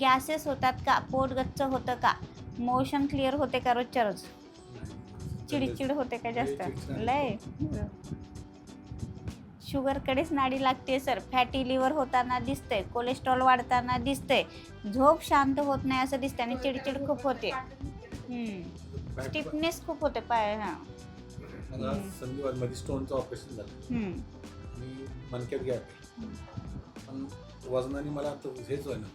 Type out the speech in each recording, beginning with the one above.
Gases होतात का, पोट गच्च होतं का, मोशन क्लिअर होते का रोजच्या रोज, चिडचिड होते का जास्त लय, शुगरकडेच नाडी लागते सर. फॅटी लिव्हर होताना दिसतंय, कोलेस्ट्रॉल वाढताना दिसतंय, झोप शांत होत नाही असं दिसतंय आणि चिडचिड खूप होते, स्टिफनेस खूप होते पाय. हां मला संधिवात स्टोनचं ऑपरेशन झालं आणि मणक्यात गॅप, पण वजनाने मला हेच व्हायला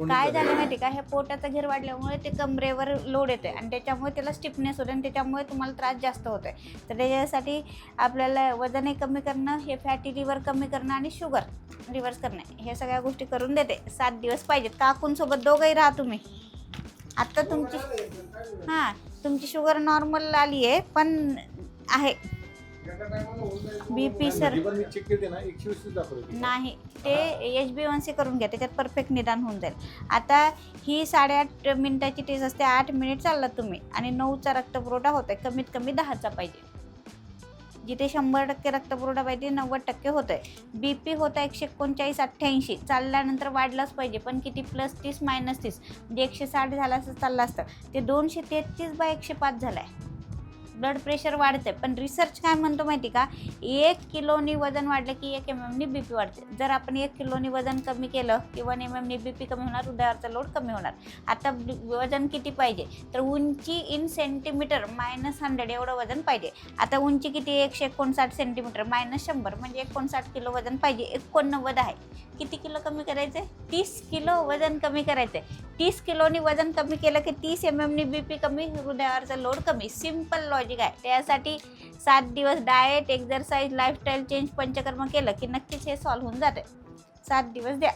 काय झालं माहिती का, हे पोटाचा घेर वाढल्यामुळे ते कमरेवर लोड येते आणि त्याच्यामुळे त्याला स्टिफनेस होते आणि त्याच्यामुळे तुम्हाला त्रास जास्त होतोय. तर त्याच्यासाठी आपल्याला वजनही कमी करणं, हे फॅटी लिव्हर कमी करणं आणि शुगर रिव्हर्स करणं, हे सगळ्या गोष्टी करून देते. 7 दिवस पाहिजेत. काकूंसोबत दोघंही राहा तुम्ही. आत्ता तुमची शुगर नॉर्मल आली आहे, पण आहे BP सर नाही, ते HbA1c करून घ्या, त्याच्यात परफेक्ट निदान होऊन जाईल. आता ही 8.5 मिनिटाची टेस्ट असते, 8 मिनिट चाललात तुम्ही आणि 9चा रक्तपुरवठा होत आहे, कमीत कमी 10चा पाहिजे. जिथे 100% रक्तपुरवठा पाहिजे 90% होत आहे. BP होता 139-88, चालल्यानंतर वाढलाच पाहिजे, पण किती +30 -30 म्हणजे 160 झाला असं चाललं असतं, ते 233/105 झालं आहे. ब्लड प्रेशर वाढते, पण रिसर्च काय म्हणतो माहिती का, 1 किलोनी वजन वाढलं की 1 mmनी BP वाढते. जर आपण 1 किलोनी वजन कमी केलं की 1 mmनी BP कमी होणार, हृदयावरचा लोड कमी होणार. आता वजन किती पाहिजे, तर उंची इन सेंटीमीटर -100 एवढं वजन पाहिजे. आता उंची किती, 159 सेंटीमीटर -100 म्हणजे 59 किलो वजन पाहिजे. 89 आहे, किती किलो कमी करायचं आहे, 30 किलो वजन कमी करायचं आहे. 30 किलोनी वजन कमी केलं की 30 mmनी BP कमी, हृदयावरचा लोड कमी. सिम्पल लॉजिक आहे. त्यासाठी 7 दिवस diet, exercise, lifestyle change, panchakarma केलं की नक्कीच हे सॉल्व्ह होऊन जाते. 7 दिवस द्या.